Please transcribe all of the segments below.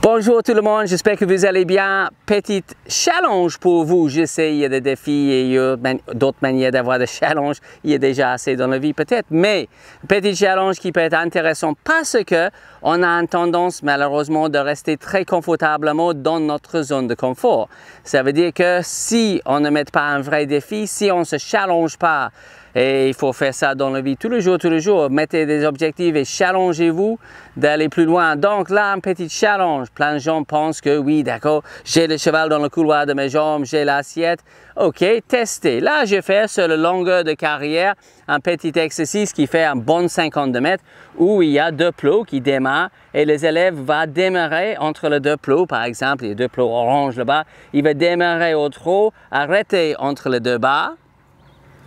Bonjour tout le monde, j'espère que vous allez bien. Petit challenge pour vous. Je sais, il y a des défis et il y a d'autres manières d'avoir des challenges. Il y a déjà assez dans la vie peut-être, mais petit challenge qui peut être intéressant parce que on a une tendance malheureusement de rester très confortablement dans notre zone de confort. Ça veut dire que si on ne met pas un vrai défi, si on ne se challenge pas, et il faut faire ça dans la vie tous les jours. Mettez des objectifs et challengez-vous d'aller plus loin. Donc là, un petit challenge. Plein de gens pensent que oui, d'accord, j'ai le cheval dans le couloir de mes jambes, j'ai l'assiette. Ok, testez. Là, je fais sur la longueur de carrière un petit exercice qui fait un bon 52 mètres où il y a deux plots qui démarrent et les élèves vont démarrer entre les deux plots. Par exemple, il y a deux plots orange là-bas. Il va démarrer au trot, arrêter entre les deux barres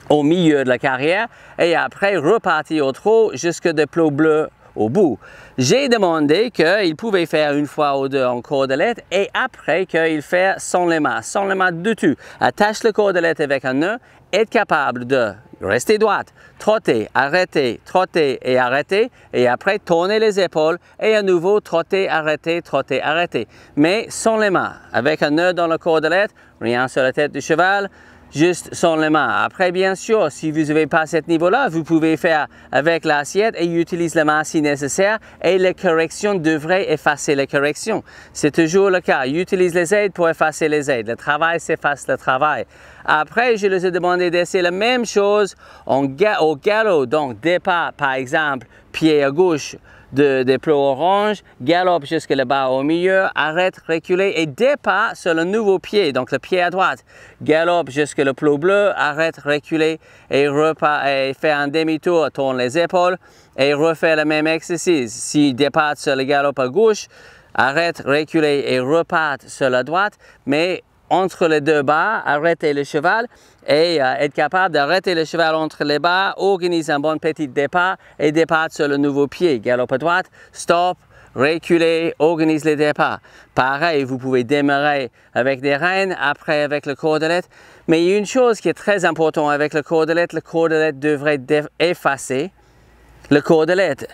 au milieu de la carrière et après repartir au trot jusque des plots bleus au bout. J'ai demandé qu'il pouvait faire une fois ou deux en cordelette et après qu'il fait sans les mains du tout. Attache le cordelette avec un nœud, être capable de rester droite, trotter, arrêter et après tourner les épaules et à nouveau trotter, arrêter. Mais sans les mains, avec un nœud dans le cordelette, rien sur la tête du cheval, juste sans les mains. Après, bien sûr, si vous n'avez pas ce niveau-là, vous pouvez faire avec l'assiette et utiliser les mains si nécessaire et les corrections devraient effacer les corrections. C'est toujours le cas. Utilise les aides pour effacer les aides. Le travail s'efface le travail. Après, je les ai demandé d'essayer la même chose au galop. Donc, départ, par exemple, pied à gauche des plots orange, galope jusque le bas au milieu, arrête, reculer et départ sur le nouveau pied, donc le pied à droite. Galope jusque le plot bleu, arrête, reculer et repart et fait un demi-tour, tourne les épaules et refait le même exercice. Si départ sur le galop à gauche, arrête, reculer et repart sur la droite, mais entre les deux barres, arrêtez le cheval et être capable d'arrêter le cheval entre les barres, organise un bon petit départ et départ sur le nouveau pied. Galop à droite, stop, reculer, organise les départs. Pareil, vous pouvez démarrer avec des rênes, après avec le cordelette. Mais il y a une chose qui est très importante avec le cordelette devrait effacer le cordelette.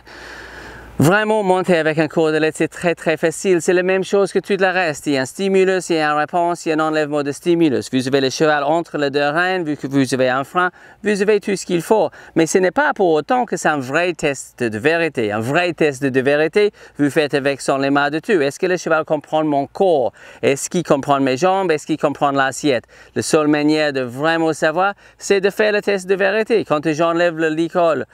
Vraiment, monter avec un cordelette, c'est très facile. C'est la même chose que tout le reste. Il y a un stimulus, il y a une réponse, il y a un enlèvement de stimulus. Vous avez le cheval entre les deux rênes, vu que vous avez un frein, vous avez tout ce qu'il faut. Mais ce n'est pas pour autant que c'est un vrai test de vérité. Un vrai test de vérité, vous faites avec sans les mains de tout. Est-ce que le cheval comprend mon corps? Est-ce qu'il comprend mes jambes? Est-ce qu'il comprend l'assiette? La seule manière de vraiment savoir, c'est de faire le test de vérité. Quand j'enlève le licol,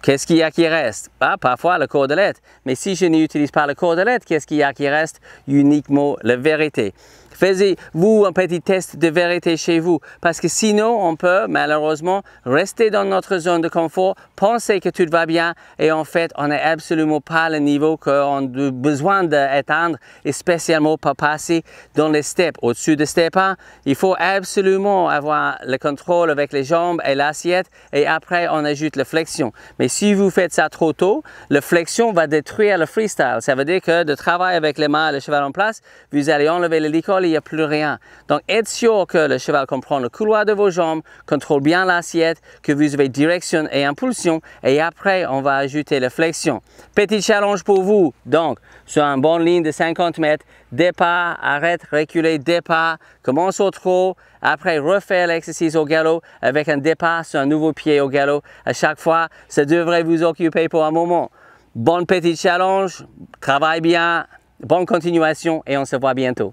qu'est-ce qu'il y a qui reste? Parfois le cordelette. Mais si je n'utilise pas le cordelette, qu'est-ce qu'il y a qui reste? Uniquement la vérité. Faites-vous un petit test de vérité chez vous parce que sinon on peut malheureusement rester dans notre zone de confort, penser que tout va bien et en fait on n'est absolument pas le niveau qu'on a besoin d'atteindre et spécialement pas passer dans les steps. Au-dessus de step 1, il faut absolument avoir le contrôle avec les jambes et l'assiette et après on ajoute la flexion. Mais si vous faites ça trop tôt, la flexion va détruire le freestyle. Ça veut dire que de travailler avec les mains et le cheval en place, vous allez enlever le licol, il n'y a plus rien. Donc, être sûr que le cheval comprend le couloir de vos jambes, contrôle bien l'assiette, que vous avez direction et impulsion, et après, on va ajouter la flexion. Petit challenge pour vous. Donc, sur une bonne ligne de 50 mètres, départ, arrête, reculer, départ, commence au trot, après refaire l'exercice au galop avec un départ sur un nouveau pied au galop. À chaque fois, ça devrait vous occuper pour un moment. Bon petit challenge, travaille bien, bonne continuation et on se voit bientôt.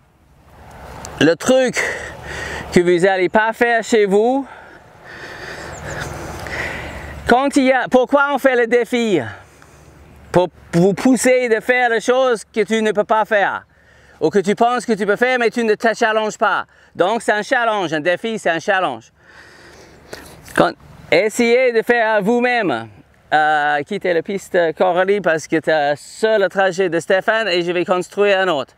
Le truc que vous n'allez pas faire chez vous, pourquoi on fait le défi? Pour vous pousser de faire les choses que tu ne peux pas faire. Ou que tu penses que tu peux faire, mais tu ne te challenges pas. Donc c'est un challenge, un défi c'est un challenge. Essayez de faire vous-même. Quitter la piste Coralie parce que tu as seul le trajet de Stéphane et je vais construire un autre.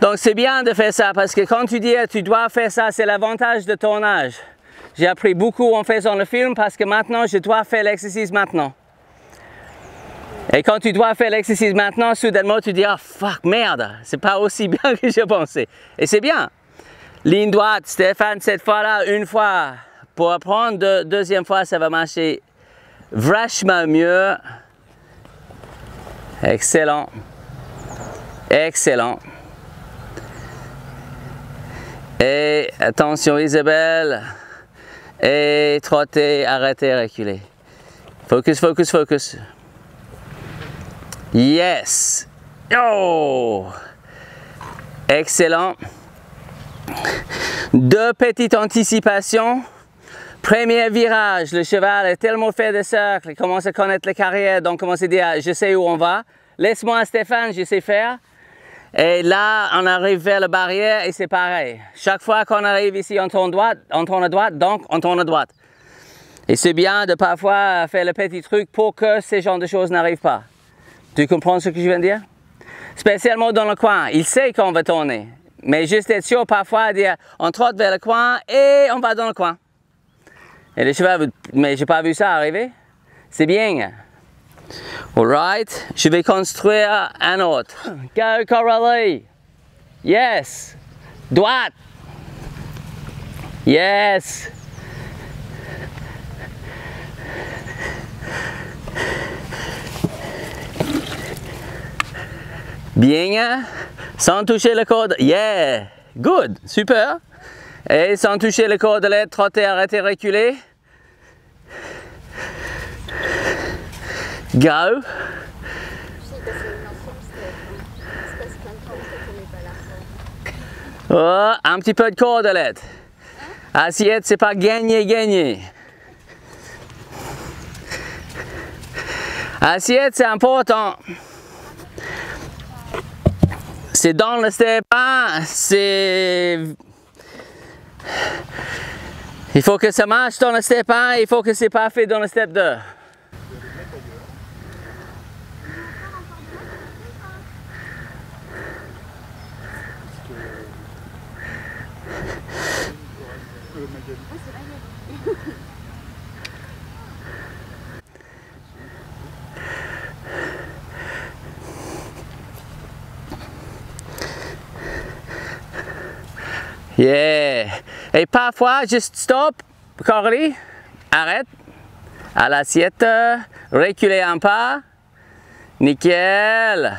Donc c'est bien de faire ça parce que quand tu dis tu dois faire ça, c'est l'avantage de ton âge. J'ai appris beaucoup en faisant le film parce que maintenant je dois faire l'exercice maintenant. Et quand tu dois faire l'exercice maintenant, soudainement tu dis ah fuck merde, c'est pas aussi bien que je pensais. Et c'est bien. Ligne droite, Stéphane cette fois-là, une fois. Pour apprendre, deuxième fois ça va marcher vachement mieux. Excellent. Excellent. Et attention Isabelle. Et trottez, arrêtez, reculez. Focus, focus, focus. Yes. Oh. Excellent. Deux petites anticipations. Premier virage, le cheval est tellement fait de cercles, il commence à connaître la carrière, donc commence à dire je sais où on va. Laisse-moi Stéphane, je sais faire. Et là, on arrive vers la barrière et c'est pareil. Chaque fois qu'on arrive ici, on tourne à droite, donc on tourne à droite. Et c'est bien de parfois faire le petit truc pour que ces genres de choses n'arrivent pas. Tu comprends ce que je viens de dire? Spécialement dans le coin, il sait qu'on va tourner. Mais juste être sûr parfois de dire on trotte vers le coin et on va dans le coin. Et le cheval, mais j'ai pas vu ça arriver. C'est bien. Alright, je vais construire un autre. Go Coralie. Yes. Droite. Yes. Bien. Sans toucher le corde. Yeah. Good. Super. Et sans toucher le cordelette, trotter, arrêter, reculer. Go. Oh, un petit peu de cordelette. Assiette, c'est pas gagner, gagner. Assiette, c'est important. C'est dans le step 1, c'est... Il faut que ça marche dans le step 1, il faut que c'est pas fait dans le step 2. Yeah. Et parfois, juste stop, Coralie, arrête, à l'assiette, reculer un pas, nickel.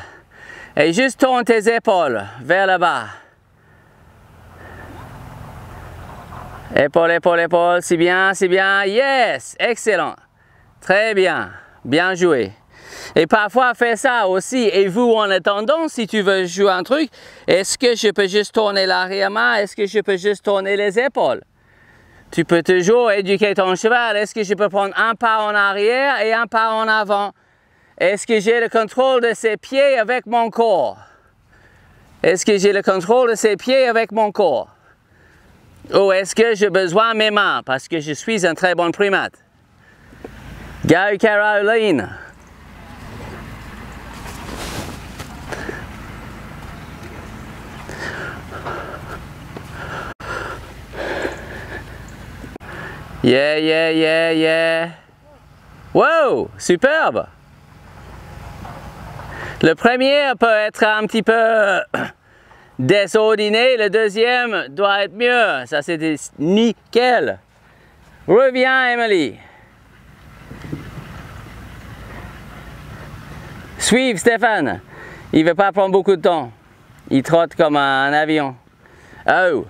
Et juste tourne tes épaules vers le bas. Épaule, épaule, épaule, c'est bien, yes, excellent. Très bien, bien joué. Et parfois, fais ça aussi. Et vous, en attendant, si tu veux jouer un truc, est-ce que je peux juste tourner l'arrière-main? Est-ce que je peux juste tourner les épaules? Tu peux toujours éduquer ton cheval. Est-ce que je peux prendre un pas en arrière et un pas en avant? Est-ce que j'ai le contrôle de ses pieds avec mon corps? Est-ce que j'ai le contrôle de ses pieds avec mon corps? Ou est-ce que j'ai besoin de mes mains parce que je suis un très bon primate? Go Caroline! Yeah, yeah, yeah, yeah. Wow, superbe. Le premier peut être un petit peu désordonné, le deuxième doit être mieux. Ça, c'est nickel. Reviens, Emily. Suive, Stéphane. Il ne veut pas prendre beaucoup de temps. Il trotte comme un avion. Oh.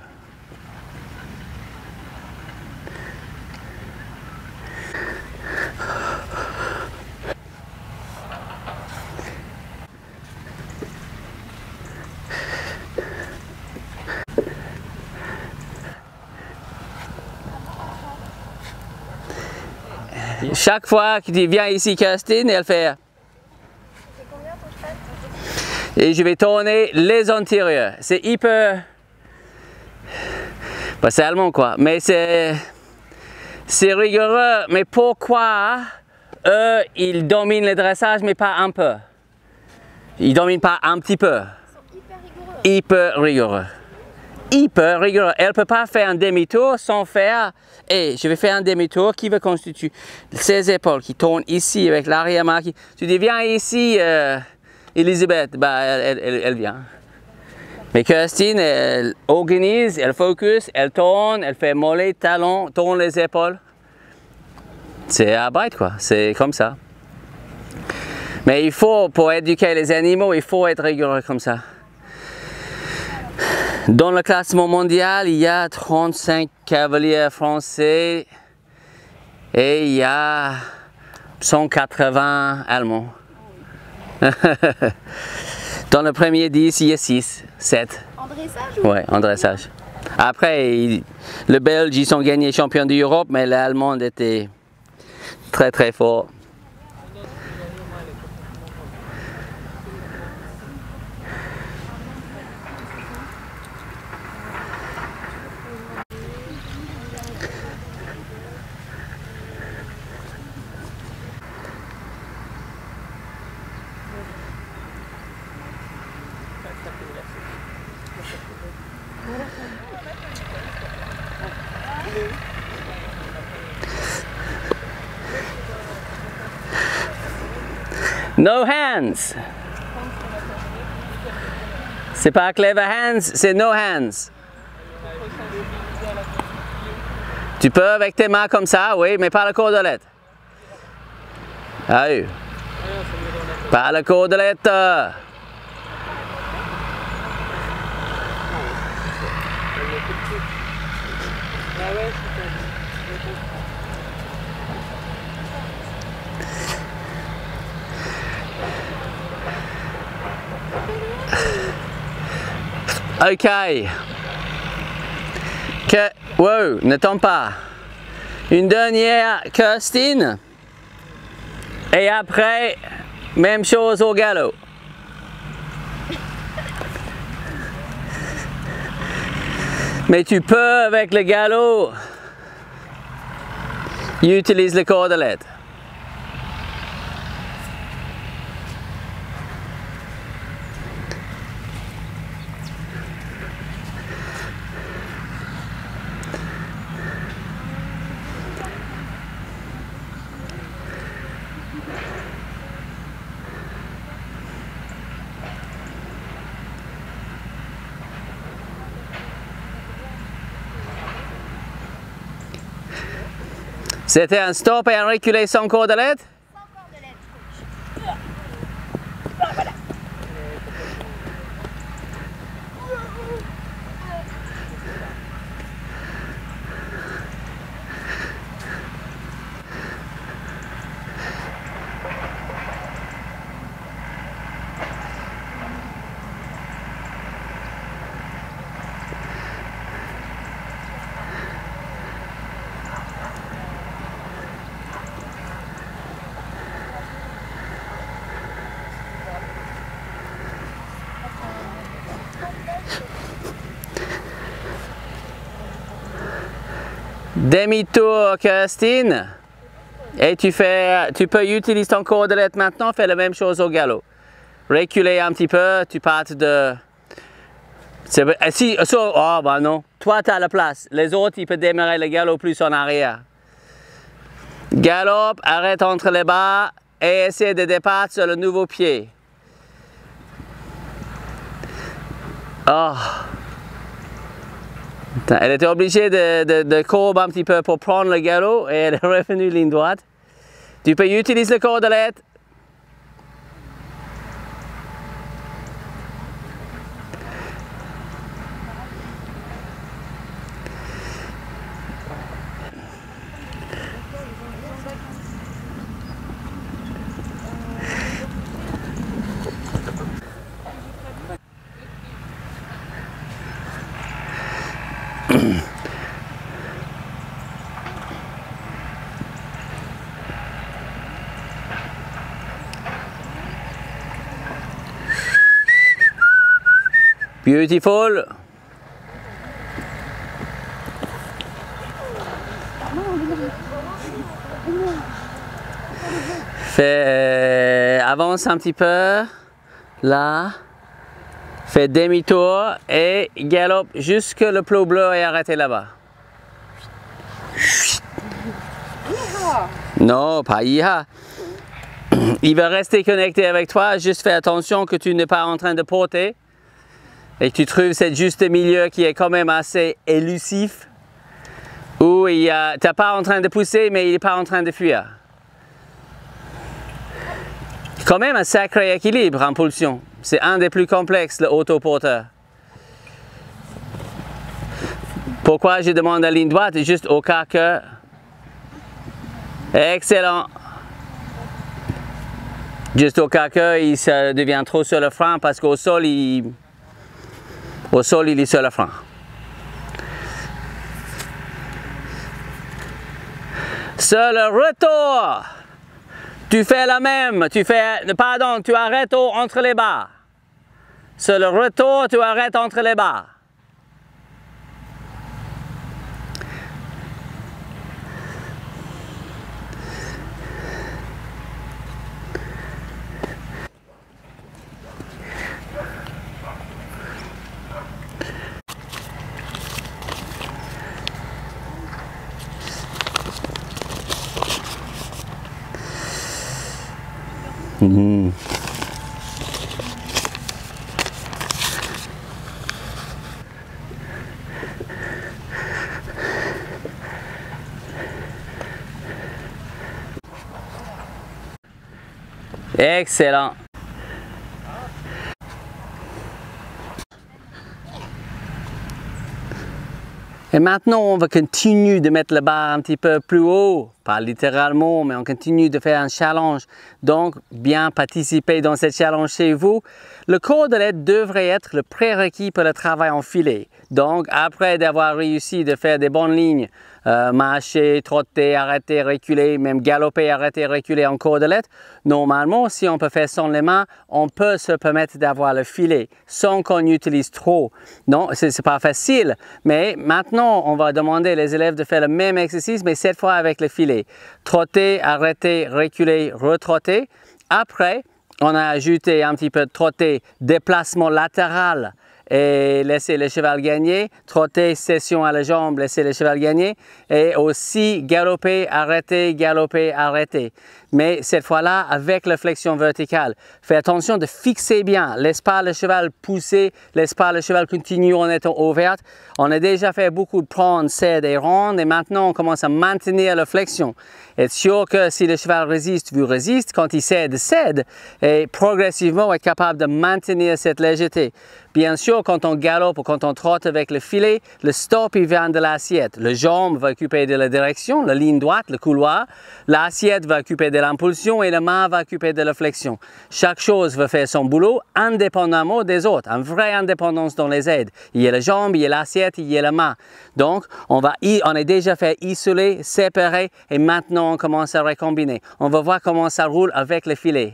Chaque fois que tu viens ici, Kirstine, elle fait. Et je vais tourner les antérieurs. C'est hyper. Bah, c'est allemand quoi, mais c'est rigoureux. Mais pourquoi eux, ils dominent le dressage, mais pas un peu? Ils dominent pas un petit peu. Ils sont hyper rigoureux. Hyper rigoureux. Elle ne peut pas faire un demi-tour sans faire. Et je vais faire un demi-tour qui va constituer ses épaules qui tournent ici avec l'arrière-main. Tu dis viens ici, Elisabeth, bah, elle vient. Mais Kirstine, elle organise, elle focus, elle tourne, elle fait mollet, talon, tourne les épaules. C'est à bite quoi, c'est comme ça. Mais il faut, pour éduquer les animaux, il faut être rigoureux comme ça. Dans le classement mondial, il y a 35 cavaliers français et il y a 180 allemands. Dans le premier 10, il y a 6, 7. En dressage ou... Ouais, en dressage. Après, le Belge, ils sont gagnés champions d'Europe, mais l'Allemand était très très fort. No hands. C'est pas clever hands, c'est no hands. Tu peux avec tes mains comme ça, oui, mais pas la cordelette. Ah oui. Pas la cordelette. Ok. Wow, ne tombe pas. Une dernière Kirstine. Et après, même chose au galop. Mais tu peux avec le galop, utilise les cordelettes. C'était un stop et un reculé sans cordelette? Sans cordelette, coach. Voilà. Demi-tour, Kirstine. Et tu peux utiliser ton cordelette maintenant, fais la même chose au galop. Reculer un petit peu, tu partes de... oh bah non, toi tu as la place. Les autres, ils peuvent démarrer le galop plus en arrière. Galop, arrête entre les bas et essaie de départ sur le nouveau pied. Oh. Elle était obligée de courber un petit peu pour prendre le galop et elle est revenue ligne droite. Tu peux utiliser le cordelette. Beautiful. Avance un petit peu. Là. Fais demi-tour et galope jusque le plot bleu et arrêtez là-bas. Non, pas Iha. Il va rester connecté avec toi. Juste fais attention que tu n'es pas en train de porter. Et que tu trouves ce juste milieu qui est quand même assez élusif. Où tu n'es pas en train de pousser, mais il n'est pas en train de fuir. Quand même un sacré équilibre en pulsion. C'est un des plus complexes, le autoporteur. Pourquoi je demande la ligne droite? Juste au cas que... Excellent. Juste au cas que il se devient trop sur le frein parce qu'au sol, il est sur le frein. Sur le retour, tu fais la même. Tu arrêtes entre les barres. Sur le retour, tu arrêtes entre les barres. Excellent. Et maintenant, on va continuer de mettre le barre un petit peu plus haut, pas littéralement, mais on continue de faire un challenge. Donc, bien participer dans ce challenge chez vous. Le cordelette devrait être le prérequis pour le travail en filet. Donc, après d'avoir réussi de faire des bonnes lignes, marcher, trotter, arrêter, reculer, même galoper, arrêter, reculer en cordelette, normalement, si on peut faire sans les mains, on peut se permettre d'avoir le filet sans qu'on utilise trop. Non, c'est pas facile, mais maintenant, on va demander les élèves de faire le même exercice, mais cette fois avec le filet. Trotter, arrêter, reculer, retrotter. Après, on a ajouté un petit peu de trotter, déplacement latéral et laisser le cheval gagner, trotter, cession à la jambe, laisser le cheval gagner, et aussi galoper, arrêter. Mais cette fois-là, avec la flexion verticale. Fais attention de fixer bien, laisse pas le cheval pousser, laisse pas le cheval continuer en étant ouvert. On a déjà fait beaucoup de prendre, cède et ronde, et maintenant on commence à maintenir la flexion. Être sûr que si le cheval résiste, vous résiste, quand il cède, cède, et progressivement être capable de maintenir cette légèreté. Bien sûr, quand on galope ou quand on trotte avec le filet, le stop il vient de l'assiette. Le jambe va occuper de la direction, la ligne droite, le couloir. L'assiette va occuper de l'impulsion et la main va occuper de la flexion. Chaque chose va faire son boulot indépendamment des autres. Une vraie indépendance dans les aides. Il y a la jambe, il y a l'assiette, il y a la main. Donc, on a déjà fait isoler, séparer et maintenant on commence à recombiner. On va voir comment ça roule avec le filet.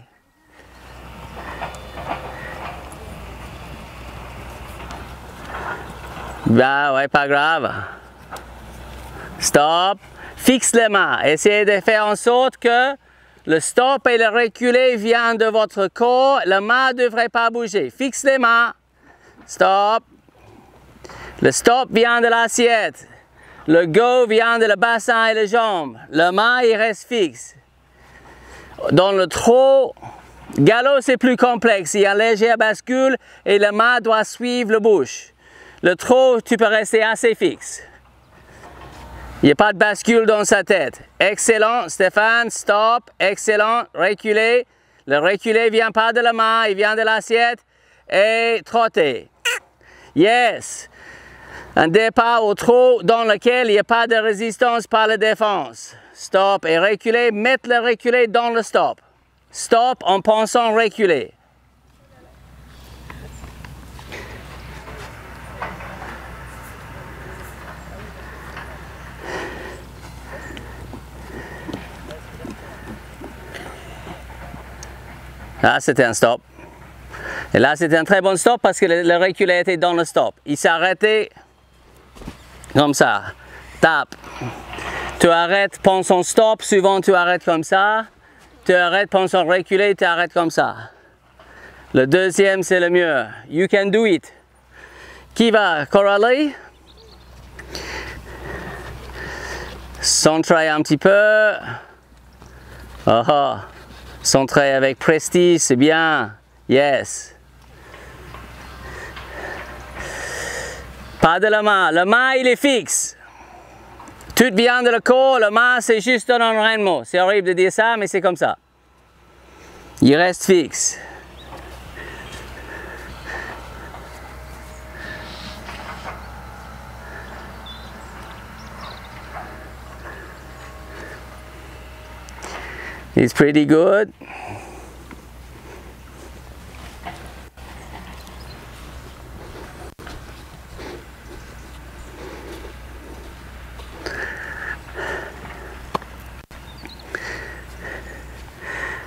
Bah ouais, pas grave. Stop. Fixe les mains. Essayez de faire en sorte que le stop et le reculer viennent de votre corps. La main ne devrait pas bouger. Fixe les mains. Stop. Le stop vient de l'assiette. Le go vient de le bassin et les jambes. La main, il reste fixe. Dans le trot, galop, c'est plus complexe. Il y a une légère bascule et la main doit suivre la bouche. Le trot, tu peux rester assez fixe. Il n'y a pas de bascule dans sa tête. Excellent, Stéphane, stop, excellent, reculer. Le reculer ne vient pas de la main, il vient de l'assiette. Et trotter. Yes. Un départ au trot dans lequel il n'y a pas de résistance par la défense. Stop et reculer, mettre le reculer dans le stop. Stop en pensant reculer. Là, c'était un stop. Et là, c'était un très bon stop parce que le reculé était dans le stop. Il s'est arrêté comme ça. Tape. Tu arrêtes, pensant stop, souvent tu arrêtes comme ça. Tu arrêtes, pensant reculer, tu arrêtes comme ça. Le deuxième, c'est le mieux. You can do it. Qui va? Coralie? Centrer un petit peu. Oh oh. Centrer avec prestige, c'est bien. Yes. Pas de la main. La main, il est fixe. Tout vient de le corps. La main, c'est juste un entraînement. C'est horrible de dire ça, mais c'est comme ça. Il reste fixe. It's pretty good.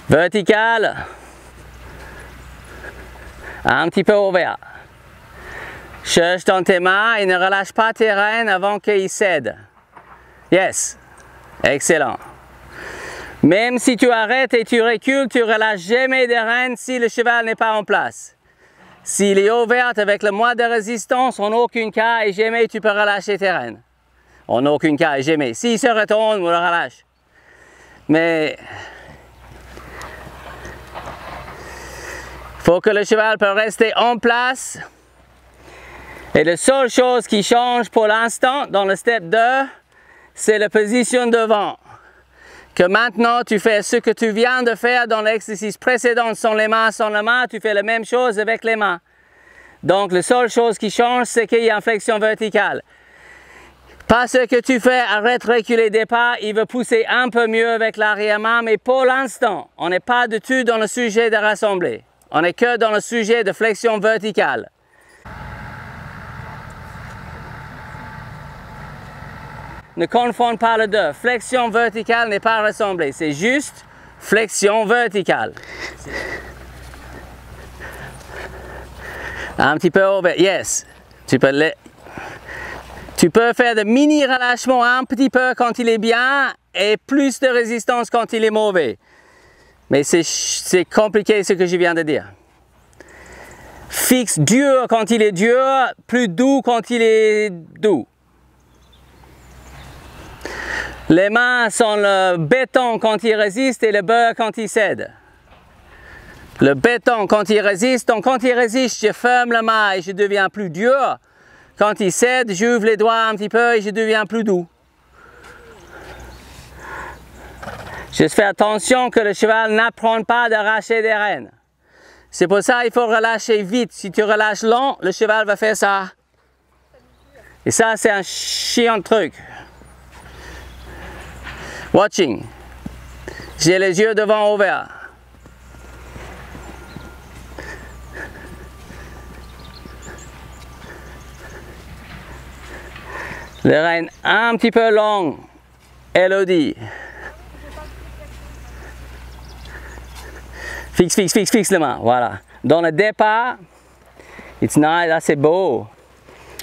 Vertical. Un petit peu ouvert. Cherche dans tes mains et ne relâche pas tes rênes avant qu'ils cèdent. Yes. Excellent. Même si tu arrêtes et tu recules, tu ne relâches jamais des rênes si le cheval n'est pas en place. S'il est ouvert avec le moins de résistance, en aucun cas et jamais tu peux relâcher tes rênes. En aucun cas et jamais. S'il se retourne, on le relâche. Mais il faut que le cheval peut rester en place. Et la seule chose qui change pour l'instant dans le step 2, c'est la position devant. Que maintenant tu fais ce que tu viens de faire dans l'exercice précédent sans les mains, tu fais la même chose avec les mains. Donc la seule chose qui change, c'est qu'il y a une flexion verticale. Pas ce que tu fais, arrête, reculer, départ, il va pousser un peu mieux avec l'arrière-main, mais pour l'instant, on n'est pas du tout dans le sujet de rassembler. On n'est que dans le sujet de flexion verticale. Ne confonde pas les deux. Flexion verticale n'est pas rassemblée, c'est juste flexion verticale. Un petit peu ouvert, yes. Tu peux faire de mini relâchements un petit peu quand il est bien et plus de résistance quand il est mauvais. Mais c'est compliqué ce que je viens de dire. Fixe dur quand il est dur, plus doux quand il est doux. Les mains sont le béton quand il résiste et le beurre quand il cède. Le béton quand il résiste, donc quand il résiste, je ferme la main et je deviens plus dur. Quand il cède, j'ouvre les doigts un petit peu et je deviens plus doux. Juste fais attention que le cheval n'apprenne pas d'arracher des rênes. C'est pour ça qu'il faut relâcher vite. Si tu relâches lent, le cheval va faire ça. Et ça, c'est un chiant truc. Watching. J'ai les yeux devant ouverts. Les rênes un petit peu longues. Elodie. Fixe les mains. Voilà. Dans le départ, it's nice. Ah, c'est beau.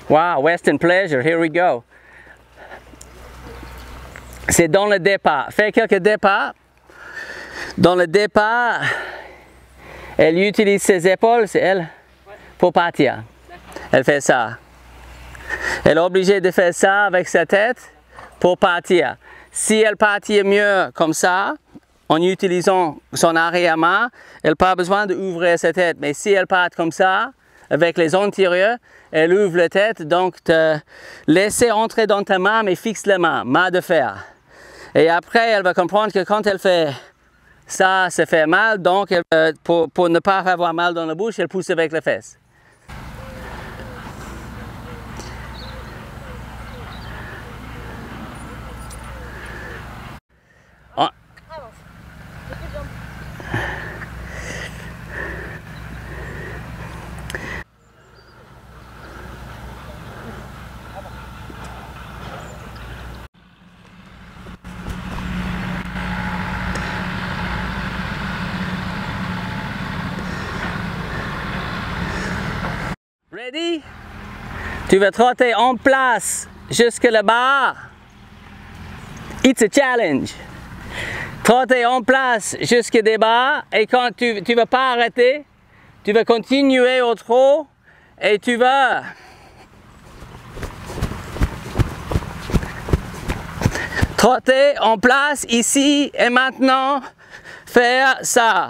Wow, Western Pleasure. Here we go. C'est dans le départ. Fais quelques départs. Dans le départ, elle utilise ses épaules, c'est elle, pour partir. Elle fait ça. Elle est obligée de faire ça avec sa tête pour partir. Si elle partit mieux comme ça, en utilisant son arrière-main, elle n'a pas besoin d'ouvrir sa tête. Mais si elle part comme ça, avec les antérieurs, elle ouvre la tête, donc te laisser entrer dans ta main, mais fixe la main de fer. Et après, elle va comprendre que quand elle fait ça, ça fait mal, donc elle, pour ne pas avoir mal dans la bouche, elle pousse avec les fesses. Oh. Ready? Tu vas trotter en place jusque là-bas. It's a challenge. Trotter en place jusque là-bas et quand tu ne vas pas arrêter, tu vas continuer au trot et tu vas trotter en place ici et maintenant faire ça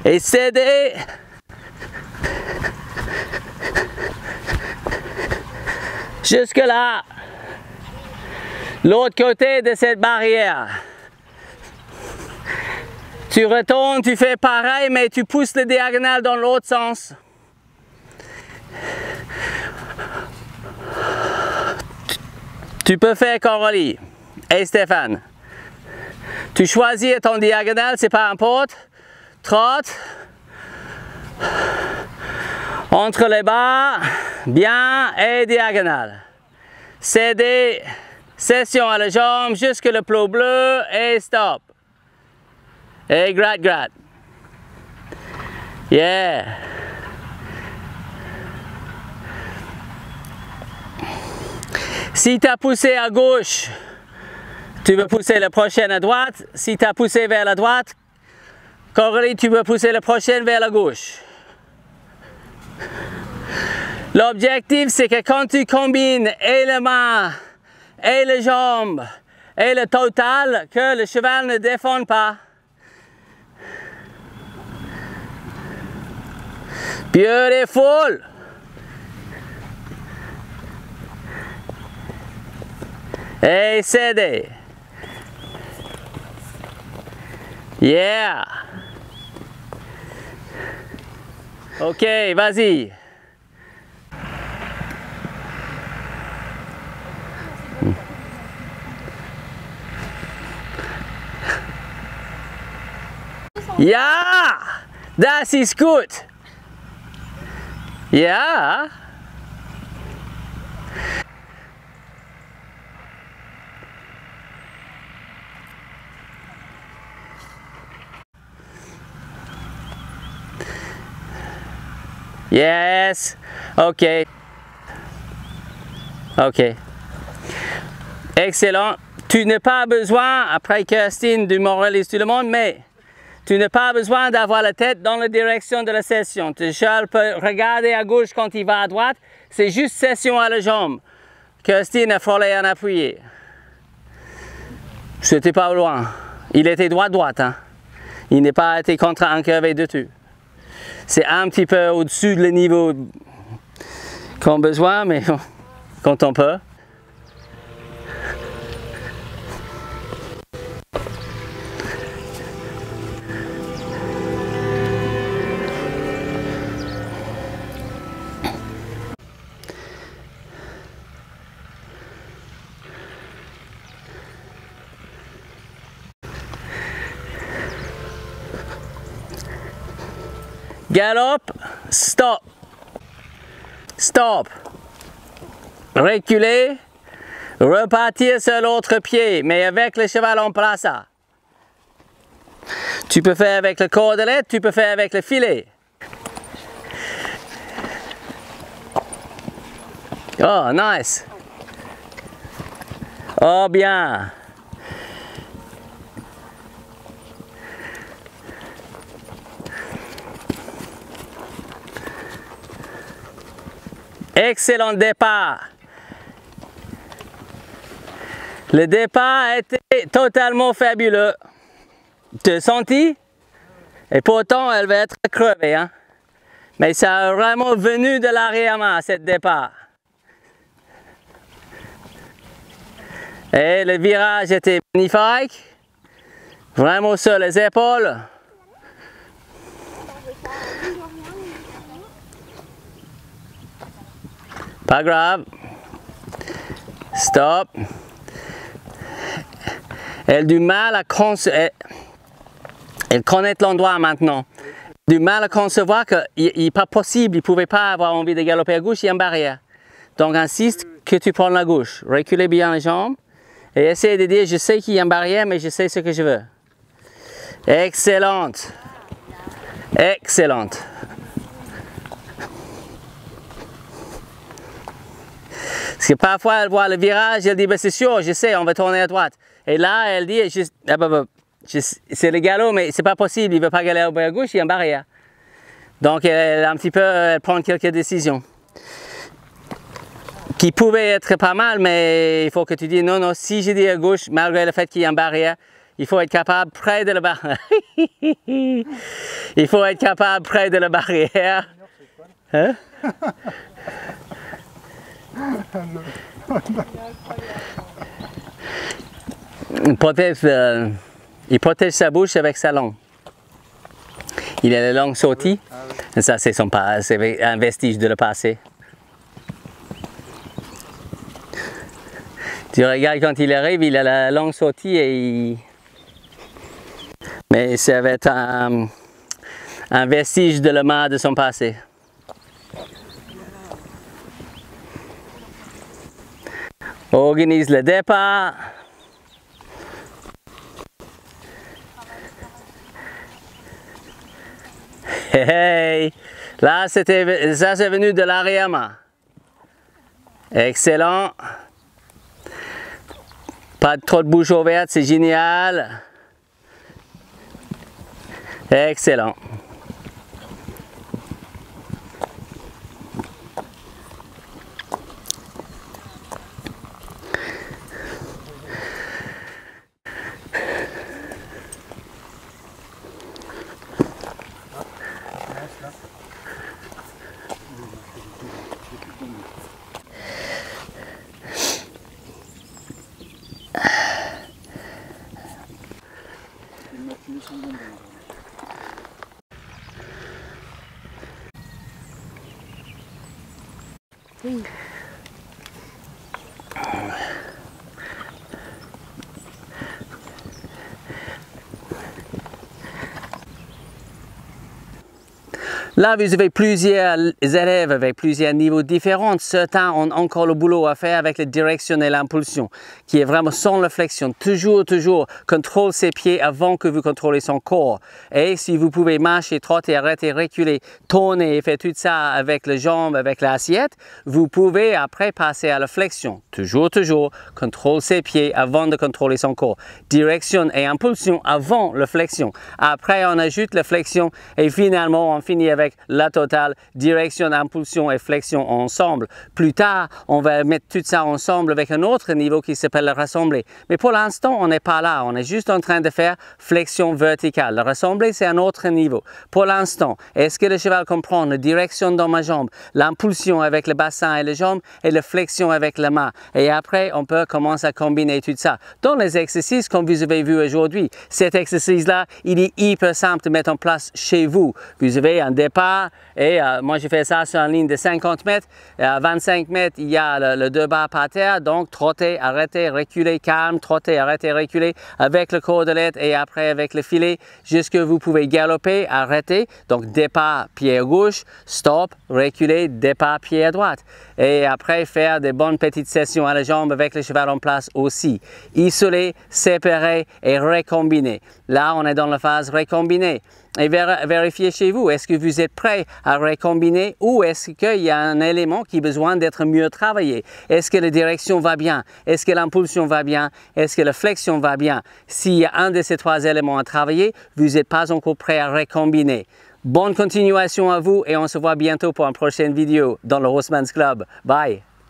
et céder. Jusque là, l'autre côté de cette barrière. Tu retournes, tu fais pareil, mais tu pousses le diagonale dans l'autre sens. Tu peux faire Coralie et Stéphane. Tu choisis ton diagonale, c'est pas importe. Trotte. Entre les bas, bien et diagonale. CD, session à la jambe jusque le plot bleu et stop. Et gratte, gratte. Yeah. Si tu as poussé à gauche, tu veux pousser le prochain à droite. Si tu as poussé vers la droite, Coralie, tu veux pousser le prochain vers la gauche. L'objectif, c'est que quand tu combines et les mains, et les jambes, et le total, que le cheval ne défonde pas. Beautiful! Et CD. Yeah! Ok, vas-y. Yeah! Das ist gut. Yeah. Yes. OK. OK. Excellent. Tu n'as pas besoin, après Kirstine du moraliste tout le monde, mais tu n'as pas besoin d'avoir la tête dans la direction de la session. Le cheval peut regarder à gauche quand il va à droite. C'est juste session à la jambe. Kirstine a frôlé en appuyé. C'était pas loin. Il était droite, hein. Il n'est pas été contre-incurvé du tout. C'est un petit peu au-dessus du niveau qu'on a besoin, mais quand on peut. Galop, stop, stop, reculer, repartir sur l'autre pied, mais avec le cheval en place. Tu peux faire avec le cordelette, tu peux faire avec le filet. Oh, nice. Oh, bien. Excellent départ. Le départ a été totalement fabuleux. Tu as senti? Et pourtant, elle va être crevée. Hein? Mais ça a vraiment venu de l'arrière-main, ce départ. Et le virage était magnifique. Vraiment sur les épaules. Pas grave. Stop. Elle a du mal à elle connaît l'endroit maintenant. Du mal à concevoir qu'il n'est pas possible, il ne pouvait pas avoir envie de galoper à gauche, il y a une barrière. Donc insiste que tu prends la gauche. Reculez bien les jambes et essaye de dire je sais qu'il y a une barrière mais je sais ce que je veux. Excellente. Excellente. Parce que parfois, elle voit le virage, elle dit, ben, c'est sûr, je sais, on va tourner à droite. Et là, elle dit, c'est le galop, mais c'est pas possible, il ne veut pas galoper à gauche, il y a une barrière. Donc, elle prend quelques décisions. Qui pouvaient être pas mal, mais il faut que tu dises, non, non, si je dis à gauche, malgré le fait qu'il y a une barrière, il faut être capable près de la barrière. Il faut être capable près de la barrière. Hein? Il protège sa bouche avec sa langue. Il a la langue sortie. Ça, c'est un vestige de le passé. Tu regardes quand il arrive, il a la langue sortie et mais ça va être un vestige de l'homme de son passé. Organise le départ. Hey, là, ça c'est venu de l'Ariama. Excellent. Pas trop de bouche ouverte, c'est génial. Excellent. Là, vous avez plusieurs élèves avec plusieurs niveaux différents. Certains ont encore le boulot à faire avec la direction et l'impulsion, qui est vraiment sans réflexion. Toujours, contrôle ses pieds avant que vous contrôlez son corps. Et si vous pouvez marcher, trotter, arrêter, reculer, tourner et faire tout ça avec les jambes, avec l'assiette, vous pouvez après passer à la flexion. Toujours, contrôle ses pieds avant de contrôler son corps. Direction et impulsion avant la flexion. Après, on ajoute la flexion et finalement, on finit avec la totale, direction, impulsion et flexion ensemble. Plus tard, on va mettre tout ça ensemble avec un autre niveau qui s'appelle le rassembler. Mais pour l'instant, on n'est pas là. On est juste en train de faire flexion verticale. Le rassembler, c'est un autre niveau. Pour l'instant, est-ce que le cheval comprend la direction dans ma jambe, l'impulsion avec le bassin et les jambes et la flexion avec la main? Et après, on peut commencer à combiner tout ça. Dans les exercices, comme vous avez vu aujourd'hui, cet exercice-là, il est hyper simple de mettre en place chez vous. Vous avez un départ et moi je fais ça sur une ligne de 50 mètres. À 25 mètres, il y a le deux barres par terre, donc trotter, arrêter, reculer, calme, trotter, arrêter, reculer avec le cordelette et après avec le filet, jusque vous pouvez galoper, arrêter, donc départ, pied gauche, stop, reculer, départ, pied à droite. Et après faire des bonnes petites sessions à la jambe avec le cheval en place aussi. Isoler, séparer et recombiner. Là, on est dans la phase recombiner. Et vérifiez chez vous, est-ce que vous êtes prêt à recombiner ou est-ce qu'il y a un élément qui a besoin d'être mieux travaillé? Est-ce que la direction va bien? Est-ce que l'impulsion va bien? Est-ce que la flexion va bien? S'il y a un de ces trois éléments à travailler, vous n'êtes pas encore prêt à recombiner. Bonne continuation à vous et on se voit bientôt pour une prochaine vidéo dans le Horseman's Club. Bye!